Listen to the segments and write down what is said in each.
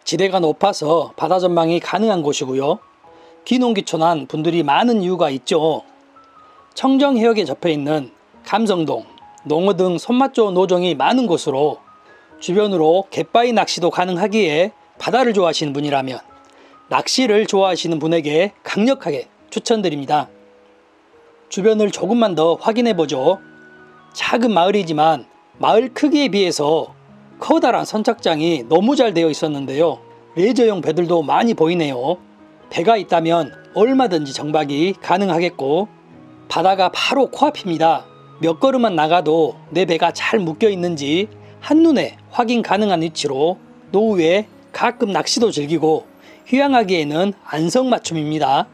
지대가 높아서 바다 전망이 가능한 곳이고요. 귀농귀촌한 분들이 많은 이유가 있죠. 청정해역에 접해있는 감성동, 농어 등 손맛 좋은 노정이 많은 곳으로 주변으로 갯바위 낚시도 가능하기에 바다를 좋아하시는 분이라면 낚시를 좋아하시는 분에게 강력하게 추천드립니다. 주변을 조금만 더 확인해보죠. 작은 마을이지만 마을 크기에 비해서 커다란 선착장이 너무 잘 되어 있었는데요. 레저용 배들도 많이 보이네요. 배가 있다면 얼마든지 정박이 가능하겠고 바다가 바로 코앞입니다. 몇 걸음만 나가도 내 배가 잘 묶여 있는지 한눈에 확인 가능한 위치로 노후에 가끔 낚시도 즐기고 휴양하기에는 안성맞춤입니다.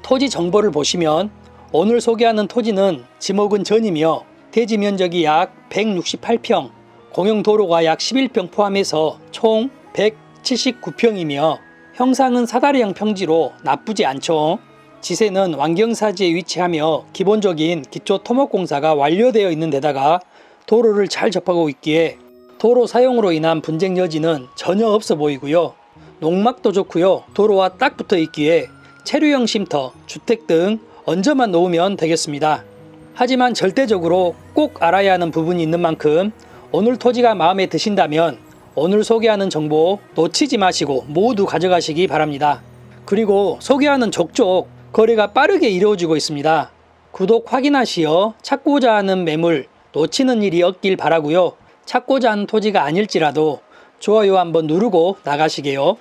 토지 정보를 보시면 오늘 소개하는 토지는 지목은 전이며 대지 면적이 약 168평, 공용도로가 약 11평 포함해서 총 179평이며 형상은 사다리형 평지로 나쁘지 않죠. 지세는 완경사지에 위치하며 기본적인 기초 토목공사가 완료되어 있는 데다가 도로를 잘 접하고 있기에 도로 사용으로 인한 분쟁 여지는 전혀 없어 보이고요. 농막도 좋고요. 도로와 딱 붙어 있기에 체류형 쉼터, 주택 등 얹어만 놓으면 되겠습니다. 하지만 절대적으로 꼭 알아야 하는 부분이 있는 만큼 오늘 토지가 마음에 드신다면 오늘 소개하는 정보 놓치지 마시고 모두 가져가시기 바랍니다. 그리고 소개하는 족족 거래가 빠르게 이루어지고 있습니다. 구독 확인하시어 찾고자 하는 매물 놓치는 일이 없길 바라고요. 찾고자 하는 토지가 아닐지라도 좋아요 한번 누르고 나가시게요.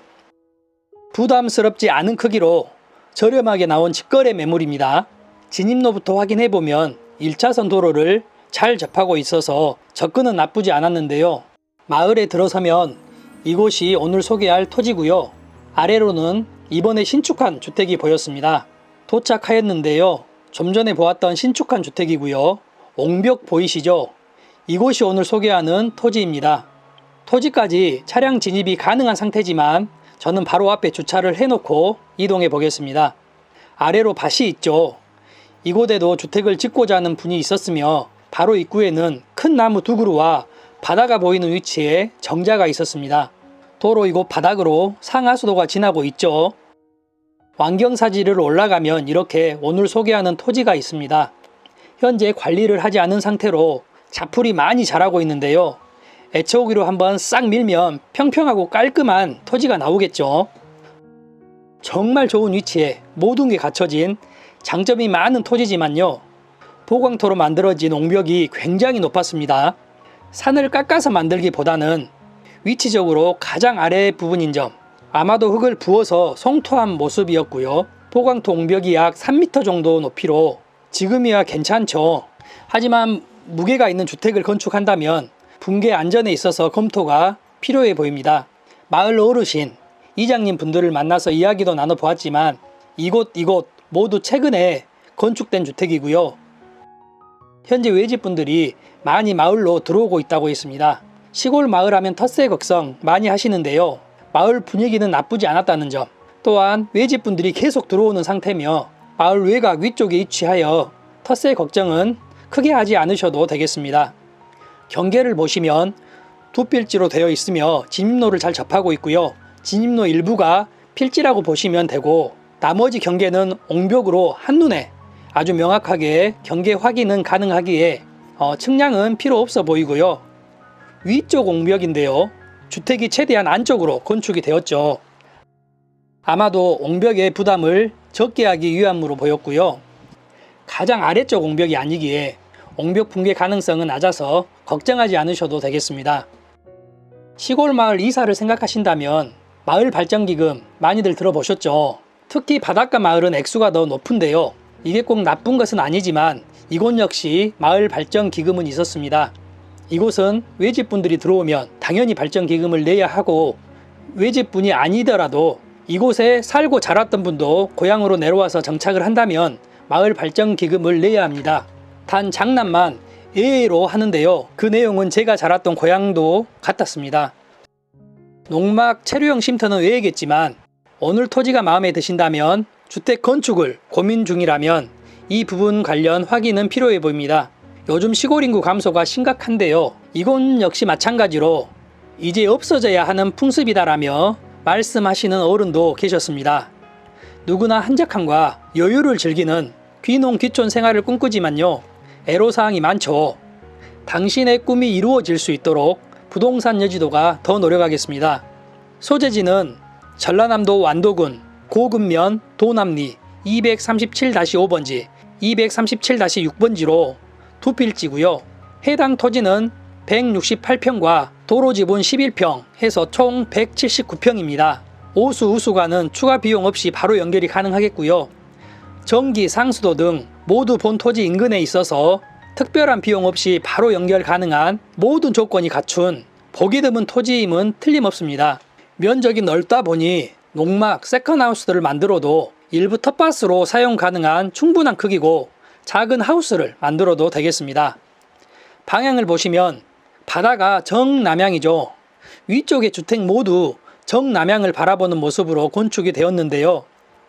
부담스럽지 않은 크기로 저렴하게 나온 직거래 매물입니다. 진입로부터 확인해보면 1차선 도로를 잘 접하고 있어서 접근은 나쁘지 않았는데요. 마을에 들어서면 이곳이 오늘 소개할 토지고요. 아래로는 이번에 신축한 주택이 보였습니다. 도착하였는데요. 좀 전에 보았던 신축한 주택이고요. 옹벽 보이시죠? 이곳이 오늘 소개하는 토지입니다. 토지까지 차량 진입이 가능한 상태지만 저는 바로 앞에 주차를 해놓고 이동해 보겠습니다. 아래로 밭이 있죠. 이곳에도 주택을 짓고자 하는 분이 있었으며 바로 입구에는 큰 나무 두 그루와 바다가 보이는 위치에 정자가 있었습니다. 도로 이곳 바닥으로 상하수도가 지나고 있죠. 완경사지를 올라가면 이렇게 오늘 소개하는 토지가 있습니다. 현재 관리를 하지 않은 상태로 자풀이 많이 자라고 있는데요. 애초기로 한번 싹 밀면 평평하고 깔끔한 토지가 나오겠죠. 정말 좋은 위치에 모든 게 갖춰진 장점이 많은 토지지만요. 보강토로 만들어진 옹벽이 굉장히 높았습니다. 산을 깎아서 만들기보다는 위치적으로 가장 아래 부분인 점, 아마도 흙을 부어서 송토한 모습이었고요. 보강토 옹벽이 약 3m 정도 높이로 지금이야 괜찮죠. 하지만 무게가 있는 주택을 건축한다면 붕괴 안전에 있어서 검토가 필요해 보입니다. 마을 어르신, 이장님 분들을 만나서 이야기도 나눠보았지만 이곳 모두 최근에 건축된 주택이고요. 현재 외집분들이 많이 마을로 들어오고 있다고 했습니다. 시골 마을 하면 텃세 걱정 많이 하시는데요. 마을 분위기는 나쁘지 않았다는 점, 또한 외집분들이 계속 들어오는 상태며 마을 외곽 위쪽에 위치하여 텃세 걱정은 크게 하지 않으셔도 되겠습니다. 경계를 보시면 두 필지로 되어 있으며 진입로를 잘 접하고 있고요. 진입로 일부가 필지라고 보시면 되고 나머지 경계는 옹벽으로 한눈에 아주 명확하게 경계 확인은 가능하기에 측량은 필요 없어 보이고요. 위쪽 옹벽인데요. 주택이 최대한 안쪽으로 건축이 되었죠. 아마도 옹벽의 부담을 적게 하기 위함으로 보였고요. 가장 아래쪽 옹벽이 아니기에 옹벽 붕괴 가능성은 낮아서 걱정하지 않으셔도 되겠습니다. 시골 마을 이사를 생각하신다면 마을 발전기금 많이들 들어보셨죠? 특히 바닷가 마을은 액수가 더 높은데요. 이게 꼭 나쁜 것은 아니지만 이곳 역시 마을 발전기금은 있었습니다. 이곳은 외집분들이 들어오면 당연히 발전기금을 내야 하고 외집분이 아니더라도 이곳에 살고 자랐던 분도 고향으로 내려와서 정착을 한다면 마을 발전기금을 내야 합니다. 단 장난만 예외로 하는데요. 그 내용은 제가 자랐던 고향도 같았습니다. 농막 체류형 쉼터는 외에겠지만 오늘 토지가 마음에 드신다면 주택 건축을 고민 중이라면 이 부분 관련 확인은 필요해 보입니다. 요즘 시골 인구 감소가 심각한데요. 이곳 역시 마찬가지로 이제 없어져야 하는 풍습이다라며 말씀하시는 어른도 계셨습니다. 누구나 한적함과 여유를 즐기는 귀농 귀촌 생활을 꿈꾸지만요, 애로사항이 많죠. 당신의 꿈이 이루어질 수 있도록 부동산 여지도가 더 노력하겠습니다. 소재지는 전라남도 완도군 고금면 도남리 237-5번지 237-6번지로 두 필지고요. 해당 토지는 168평과 도로지분 11평 해서 총 179평입니다. 오수 우수관은 추가 비용 없이 바로 연결이 가능하겠고요. 전기, 상수도 등 모두 본 토지 인근에 있어서 특별한 비용 없이 바로 연결 가능한 모든 조건이 갖춘 보기 드문 토지임은 틀림없습니다. 면적이 넓다 보니 농막, 세컨하우스들을 만들어도 일부 텃밭으로 사용 가능한 충분한 크기고 작은 하우스를 만들어도 되겠습니다. 방향을 보시면 바다가 정남향이죠. 위쪽의 주택 모두 정남향을 바라보는 모습으로 건축이 되었는데요.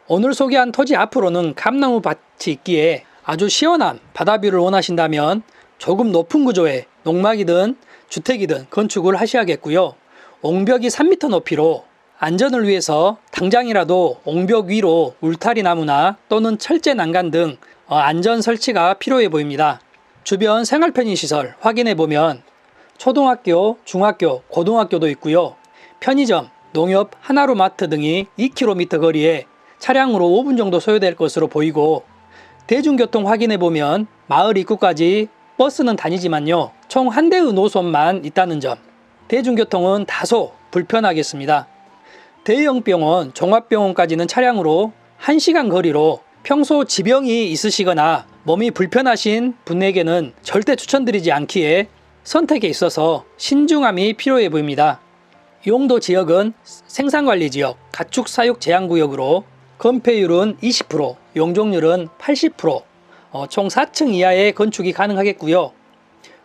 오늘 소개한 토지 앞으로는 감나무 밭이 있기에 아주 시원한 바다뷰를 원하신다면 조금 높은 구조의 농막이든 주택이든 건축을 하셔야겠고요. 옹벽이 3m 높이로 안전을 위해서 당장이라도 옹벽 위로 울타리 나무나 또는 철제 난간 등 안전 설치가 필요해 보입니다. 주변 생활 편의시설 확인해 보면 초등학교, 중학교, 고등학교도 있고요. 편의점, 농협, 하나로마트 등이 2km 거리에 차량으로 5분 정도 소요될 것으로 보이고, 대중교통 확인해 보면 마을 입구까지 버스는 다니지만요, 총 한 대의 노선만 있다는 점, 대중교통은 다소 불편하겠습니다. 대형 병원, 종합병원까지는 차량으로 1시간 거리로 평소 지병이 있으시거나 몸이 불편하신 분에게는 절대 추천드리지 않기에 선택에 있어서 신중함이 필요해 보입니다. 용도 지역은 생산관리지역, 가축사육 제한구역으로 건폐율은 20%, 용적률은 80%, 총 4층 이하의 건축이 가능하겠고요.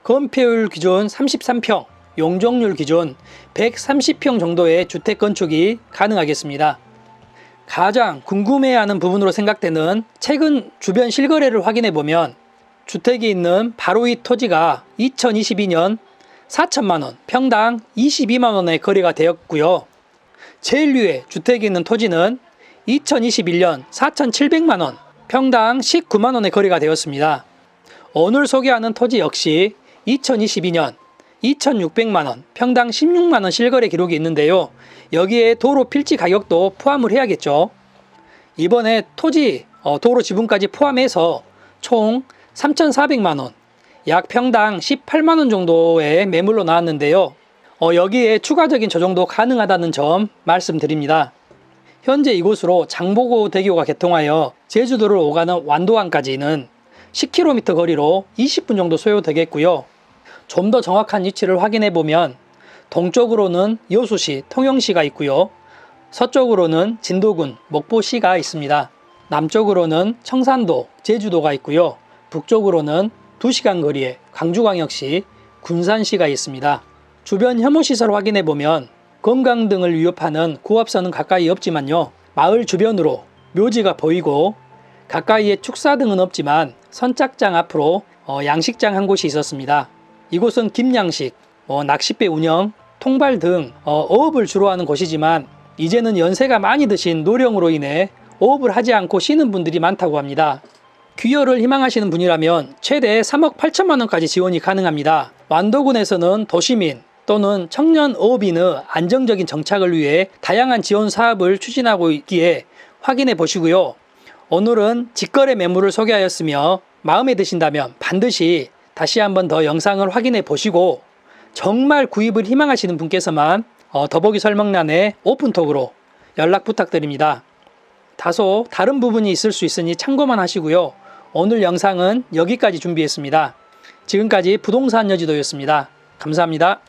건폐율 기준 33평, 용적률 기준 130평 정도의 주택 건축이 가능하겠습니다. 가장 궁금해하는 부분으로 생각되는 최근 주변 실거래를 확인해 보면 주택이 있는 바로 이 토지가 2022년 4천만원, 평당 22만원에 거래가 되었고요. 제일 위에 주택이 있는 토지는 2021년 4,700만원, 평당 19만원에 거래가 되었습니다. 오늘 소개하는 토지 역시 2022년 2,600만원, 평당 16만원 실거래 기록이 있는데요. 여기에 도로 필지 가격도 포함을 해야겠죠. 이번에 토지, 도로 지분까지 포함해서 총 3,400만원, 약 평당 18만원 정도의 매물로 나왔는데요. 여기에 추가적인 조정도 가능하다는 점 말씀드립니다. 현재 이곳으로 장보고 대교가 개통하여 제주도를 오가는 완도항까지는 10km 거리로 20분 정도 소요되겠고요. 좀 더 정확한 위치를 확인해 보면 동쪽으로는 여수시, 통영시가 있고요. 서쪽으로는 진도군, 목포시가 있습니다. 남쪽으로는 청산도, 제주도가 있고요. 북쪽으로는 2시간 거리에 광주광역시, 군산시가 있습니다. 주변 혐오시설 확인해 보면 건강 등을 위협하는 고압선은 가까이 없지만요, 마을 주변으로 묘지가 보이고 가까이에 축사 등은 없지만 선착장 앞으로 양식장 한 곳이 있었습니다. 이곳은 김양식, 낚싯배 운영, 통발 등 어업을 주로 하는 곳이지만 이제는 연세가 많이 드신 노령으로 인해 어업을 하지 않고 쉬는 분들이 많다고 합니다. 귀여를 희망하시는 분이라면 최대 3억 8천만 원까지 지원이 가능합니다. 완도군에서는 도시민 또는 청년 어업인의 안정적인 정착을 위해 다양한 지원 사업을 추진하고 있기에 확인해 보시고요. 오늘은 직거래 매물을 소개하였으며 마음에 드신다면 반드시 다시 한번 더 영상을 확인해 보시고 정말 구입을 희망하시는 분께서만 더보기 설명란에 오픈톡으로 연락 부탁드립니다. 다소 다른 부분이 있을 수 있으니 참고만 하시고요. 오늘 영상은 여기까지 준비했습니다. 지금까지 부동산 여지도였습니다. 감사합니다.